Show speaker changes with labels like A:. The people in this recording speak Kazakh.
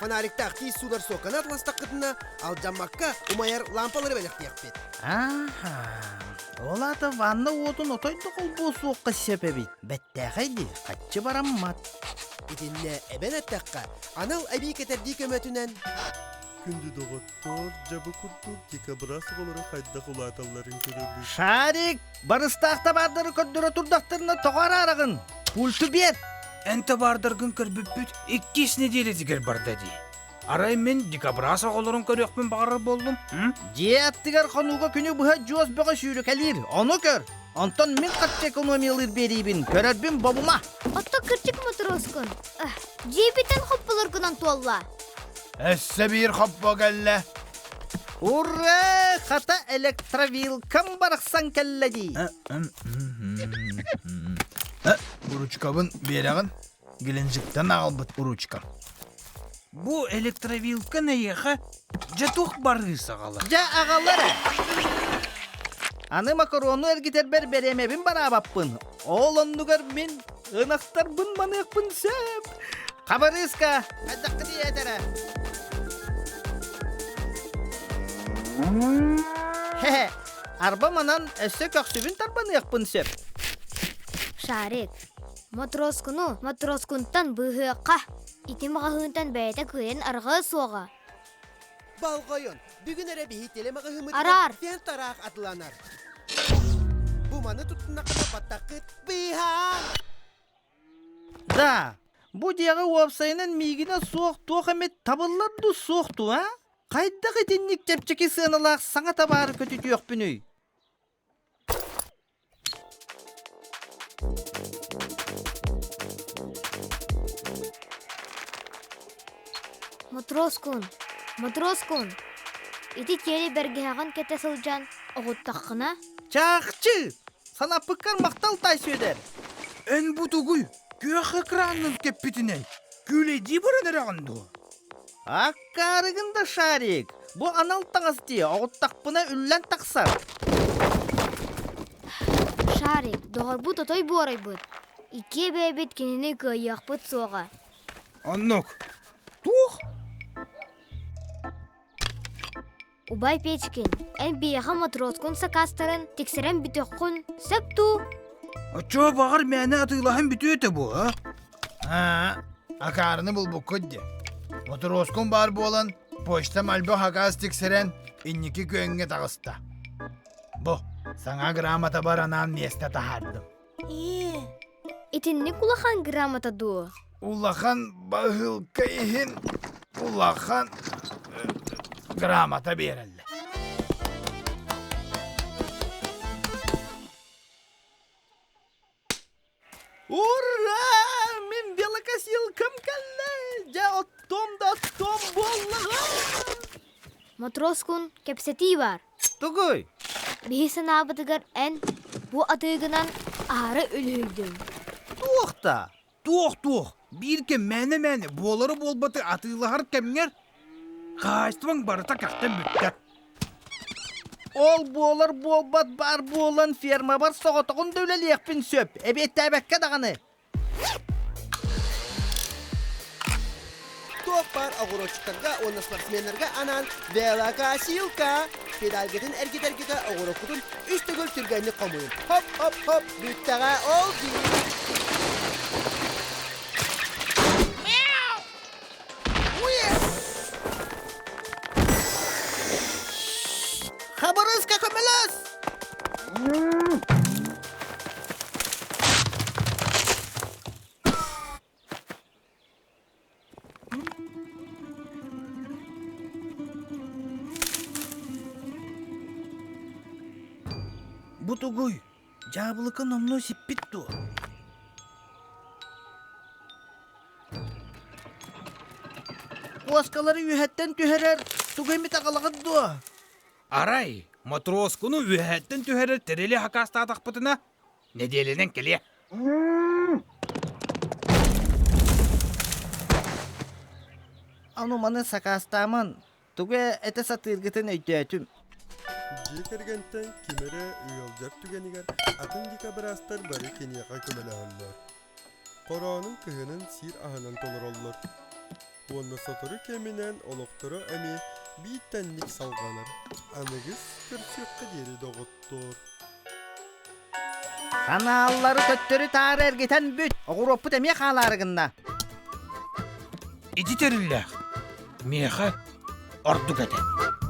A: фонарикта актив судар сокана атластакытына ал жаммакка умаяр лампалары белектияк бет.
B: Олаты ванна отун отойдық ол бұл суыққа сепебейд. Бәттәғайды, қатчы бараммат.
A: Итинне эбен аттакка анал әбей кетерди көмөтүнен.
C: Күнді доғыттор, жабы күрттур, декабрасы олары қайда құлаталарын көрөбүз.
B: Шарик, барыстақта бардыры көддірі тұрдақтарына тоғар арағын. Пульты бет.
D: Энте бардыргын көрбүппүт 2 неделе дигер бар деди. Арай мен декабрасы оларын көрөкпүн багыр болдум.
B: Же аттыгар қонуға күні бұға жоз бұға шүйрі кәлір. Оны көр. Онтон мен қатты экономиялыр берейбін. Көрербін бабыма.
E: Отто кырчык Матроскун. Жебитен хоппаларгынан туалла.
F: Әссі бір қоппо кәлі.
B: Ура! Қата электровилкам барықсан кәлләді.
F: Уручкабын берағын. Геленжіктен ағылбыт уручкам.
D: Бу электровилка наяха жатух бары сағалы.
B: Жа ағалары. Аны макарону әргітер беремебін бара баппын. Ол оннугар мен ынақтар бұн манықпын сөп. Қабарызка, әдіққы дейетері. Хе-хе, арба манан өсі көксүбін тарбаны яқпын сөп.
E: Шарик. Матроскуну Матроскунтан быһыаққа. Итим ғahынтан бәйті көйен арғы соға.
A: Балғойон, бүгін әрі бейі телемағы
E: Арар.
A: фен тарақ атыланар. Буманы тұттына қына баттақыт бейхан.
B: Да, бұ деғы уапсайынан мейгіне соқ тоқ әмет табыларды соқту, а? Қайдағы деннік тепчеке сыналақ саңа табары көтіті өкпін өй.
E: Матроскун. Ити теле бергеған кете сылжан оғыттаққына.
B: Чақчы, сана пыққар мақтал тай сөйдер.
D: Эн бутугуй көк экранның кеппитиней. Күледи бұрын әрағынды.
B: Аққарығында Шарик, бұ анал таңызды оғыттақпына үллән тақсар.
E: Шарик, доғар бұт отой борай бұт. Ике бәйбет кенені көйяқ бұт соға.
D: Аннок. Тух.
E: Убай печкен, ән бейеға Матроскун сақастарын тексерен бітіққын сөпту.
D: Ачо бағыр мәні атылағын бүті өті бұ,
F: Акарыны бұл бұқыдды. Мотороскун бар болан, почта мальбо хагаз тексерен, инники күйінге тағыста. Бұ, саңа грамота бар анан месте тахардым.
E: Итинні құлақан грамота ду.
F: Улахан бағыл кайхин, улахан грамота берілді.
B: Ура! Мен велокосилкам кәлі! Жа оттом боллаға!
E: Матроскун кепсети бар.
B: Тұғой!
E: Бейсін абыдығар ән бұ атығынан ары өлігдің.
B: Туақта!
D: Тух. Бирке мәні болары болбаты атылағар кәміңер. Қайстывың барыта қақтан бүттер.
B: Ол болар болбат бар болан ферма бар соғытығын дөйлелі еқпін сөп. Әбетті әбәкке дағаны.
A: Тоқ бар оғырочықтарға, оны спортсменлерге анан велокосилка. Педалгетін әргет-әргеті оғырокудың үстігіл түргенні қомуын. Хоп, бүттіға ол дейін.
B: Xabarızka kömeles! Butuguy, jabılıkın omnu sippittu. Oskaları yühetten tüherer, tugaymi taqalaqıddu.
D: Арай, Матроскуну үйәттін түйәрі тірелі хақаста атақпытына неделенен келе.
B: Anu mani sakastamın. Tuge ete satırgıtın öydütüm.
C: Жекергентен кемере үйалжар түгенігер атын декабрастар бары кенияға көмелі алылар. Қораның күйінің сир ағынан толыр олар. Уонна сатыры кеминен олоқтыры әми биттенник салғаныр. Анығыз көрсөкке дері доғыттыр.
B: Каналлары төттөрү тары эргетен бүт. Огуроппут эме кааларыгынна.
D: İdi terillek. Mehe ordu gede.